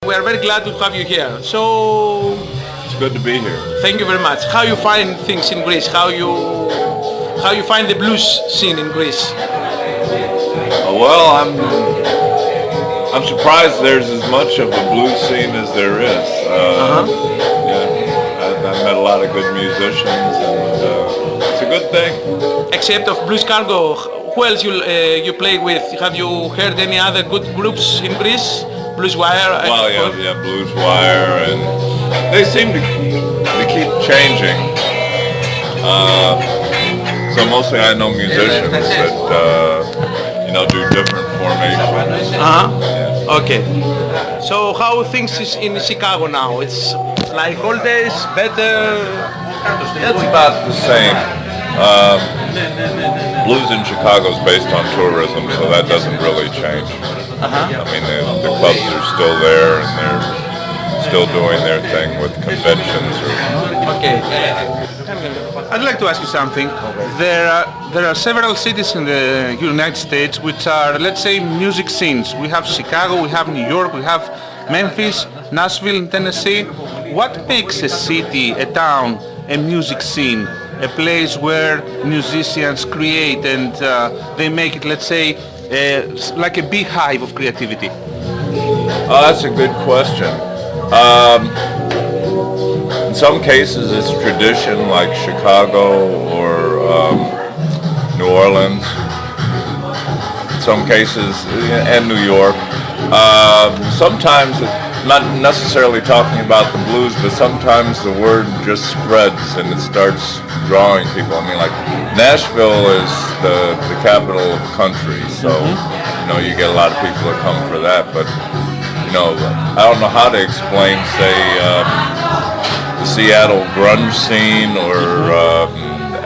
we are very glad to have you here. So, It's good to be here. thank you very much. How you find things in Greece? How you find the blues scene in Greece? Well, I'm surprised there's as much of a blues scene as there is. Yeah, I've met a lot of good musicians, and it's a good thing. Except of Blues Cargo, who else you play with? Have you heard any other good groups in Greece? Blues Wire? Well, yeah, Blues Wire, and they seem to keep changing. So mostly I know musicians that do different formations. Okay. So how things is in Chicago now? It's like old days, better? It's about the same. Blues in Chicago is based on tourism, so that doesn't really change. I mean, the clubs are still there, and they're still doing their thing with conventions. Okay. I'd like to ask you something. There are several cities in the United States which are, let's say, music scenes. We have Chicago, we have New York, we have Memphis, Nashville, Tennessee. What makes a city, a town, a music scene? A place where musicians create and they make it, let's say, like a beehive of creativity? That's a good question. In some cases it's tradition, like Chicago or New Orleans. In some cases, and New York. Sometimes, not necessarily talking about the blues, but sometimes the word just spreads and it starts drawing people. I mean, like Nashville is the capital of the country, so you get a lot of people that come for that. But I don't know how to explain, say, the Seattle grunge scene or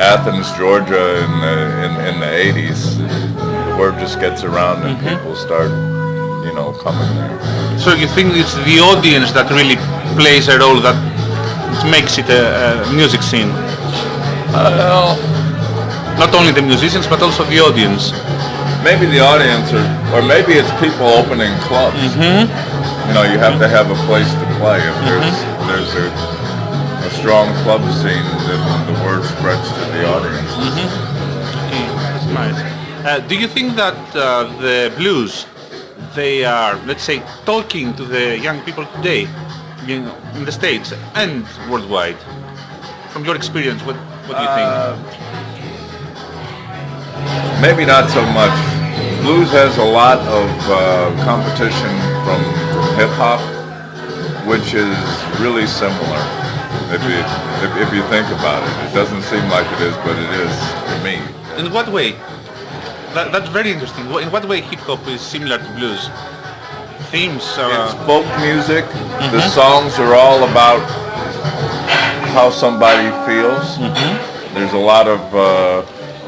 Athens, Georgia in the 80s. The word just gets around and people start, coming there. So you think it's the audience that really plays a role that makes it a music scene? Well, not only the musicians but also the audience. Maybe the audience, or maybe it's people opening clubs. You have to have a place to play. If there's a strong club scene, then the word spreads to the audience. Okay, that's nice. Do you think that the blues, they are, let's say, talking to the young people today, in the States and worldwide? From your experience, what do you think? Maybe not so much. Blues has a lot of competition from hip-hop, which is really similar. If you think about it, it doesn't seem like it is, but it is to me. In what way? That's very interesting. In what way hip-hop is similar to blues? Themes are... It's folk music. The songs are all about how somebody feels. There's a lot of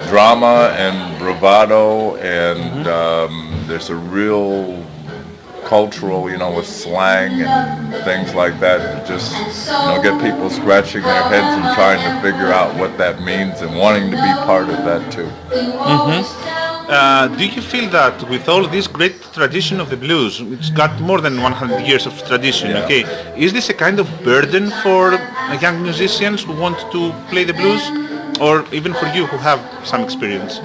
drama and bravado, and there's a real cultural, with slang and things like that, to just, get people scratching their heads and trying to figure out what that means and wanting to be part of that too. Do you feel that with all this great tradition of the blues, which got more than 100 years of tradition, okay, is this a kind of burden for young musicians who want to play the blues, or even for you who have some experience?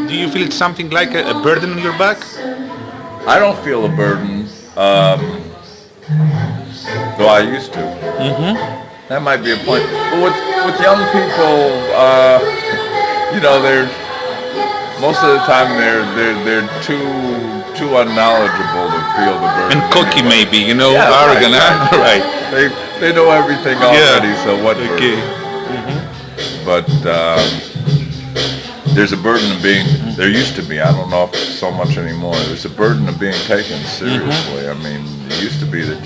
Do you feel it's something like a burden on your back? I don't feel a burden, though I used to. That might be a point. But with young people, they're most of the time they're too unknowledgeable to feel the burden. And cocky maybe, arrogant, right. huh? Right. They know everything already, so what? Okay. But there's a burden of being. There used to be. I don't know if it's so much anymore. There's a burden of being taken seriously. I mean, it used to be that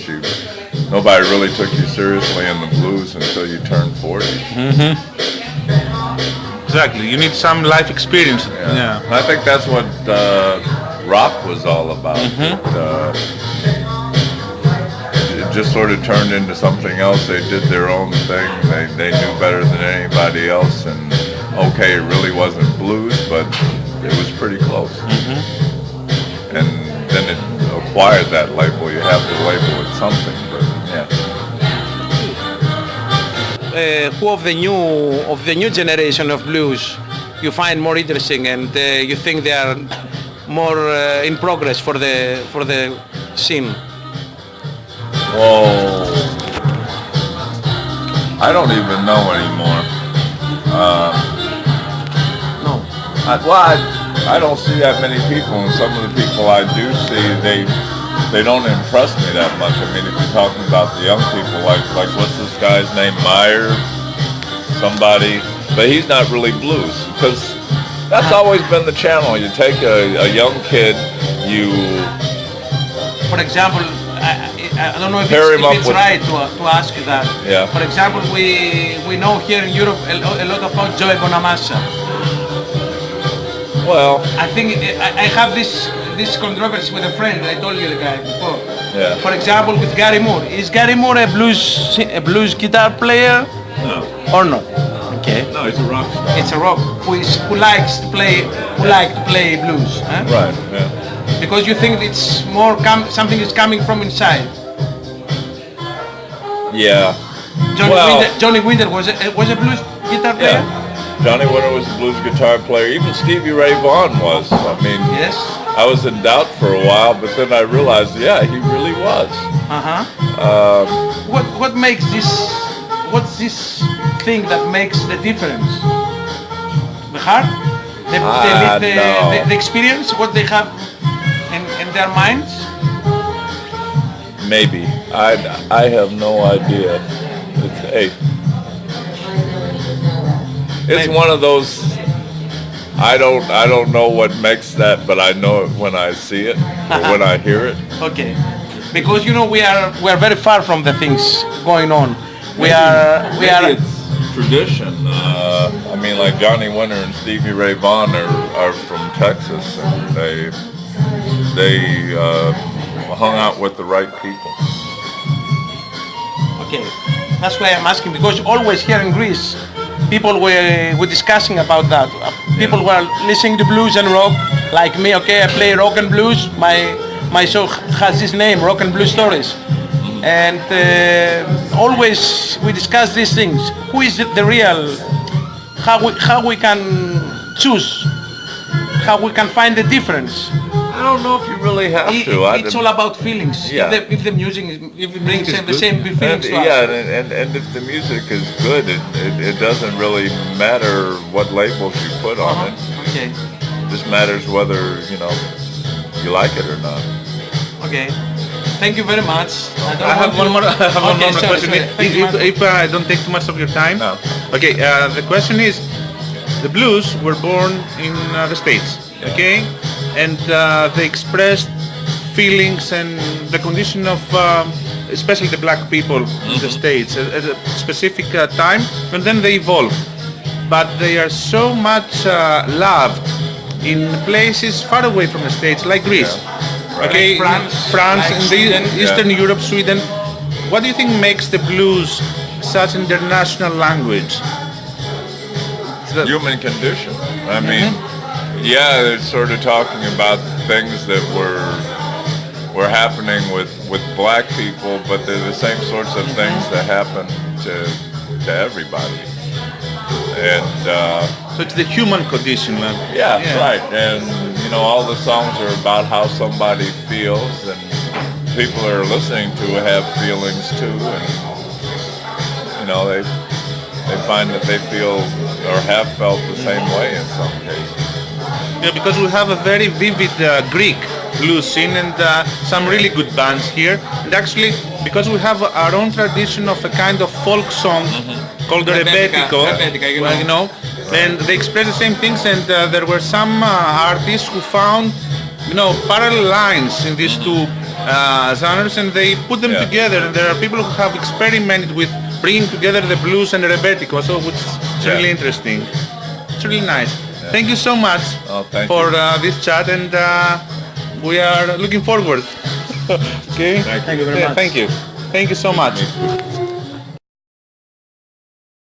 nobody really took you seriously in the blues until you turned 40. Exactly. You need some life experience. Yeah. I think that's what rock was all about. It just sort of turned into something else. They did their own thing. They knew better than anybody else, and okay, it really wasn't blues, but it was pretty close. And then, of acquired that label. You have to label it something, but yeah. Who of the new generation of blues you find more interesting, and you think they are more in progress for the scene? Whoa. I don't even know anymore. No. I don't see that many people, and some of the people I do see, they don't impress me that much. I mean, if you're talking about the young people, like what's this guy's name, Meyer, somebody, but he's not really blues, because that's always been the channel. You take a young kid, you... For example, I don't know if Pair him up it's with- right to ask you that. Yeah. For example, we know here in Europe a lot about Joey Bonamassa. Well, I think I have this controversy with a friend. I told you the guy before. Yeah. For example, with Gary Moore. Is Gary Moore a blues guitar player no. or not? Okay. No, he's a rock star. It's a rock who likes to play blues. Huh? Right, yeah. Because you think it's more something is coming from inside. Yeah. Johnny Winter was a blues guitar player. Yeah. Johnny Winter was a blues guitar player. Even Stevie Ray Vaughan was. I mean, Yes. I was in doubt for a while, but then I realized, yeah, he really was. What makes this? What's this thing that makes the difference? The heart, No. the experience, what they have in their minds. Maybe. I have no idea. It's Maybe. one of those. I don't know what makes that, but I know it when I see it or when I hear it. Okay, because you know we are very far from the things going on. We are. It's tradition. I mean, like Johnny Winter and Stevie Ray Vaughan are from Texas, and they hung out with the right people. Okay, that's why I'm asking, because always here in Greece, people were discussing about that. People were listening to blues and rock, like me. Okay, I play rock and blues. My show has this name, Rock and Blues Stories, and always we discuss these things. Who is the real? How we can choose? How we can find the difference? I don't know if you really have to. It's all about feelings. Yeah. If the music, if it brings the same feelings to us. Yeah, and if the music is good, it doesn't really matter what labels you put on it. Okay. It just matters whether, you like it or not. Okay. Thank you very much. I have one more question. Sorry. If I don't take too much of your time. No. Okay, the question is, the blues were born in the States, okay? And they expressed feelings and the condition of especially the black people in the States at a specific time, and then they evolved. But they are so much loved in places far away from the States, like Greece. Right. Okay, Like France, like in Sweden. Eastern Europe, Sweden. What do you think makes the blues such international language? Human condition. I mean, yeah, they're sort of talking about things that were happening with black people, but they're the same sorts of things that happen to everybody. And So it's the human condition. yeah, right. And all the songs are about how somebody feels, and people that are listening to have feelings too, and they find that they feel or have felt the same way in some cases. Yeah, because we have a very vivid Greek blues scene and some really good bands here. And actually, because we have our own tradition of a kind of folk song called the rebetiko, and they express the same things. And there were some artists who found, parallel lines in these two genres, and they put them together. And there are people who have experimented with bringing together the blues and the rebetiko, so which is really interesting. It's really nice. Thank you so much for this chat, and we are looking forward. Okay. Thank you very much. Thank you. Thank you so much.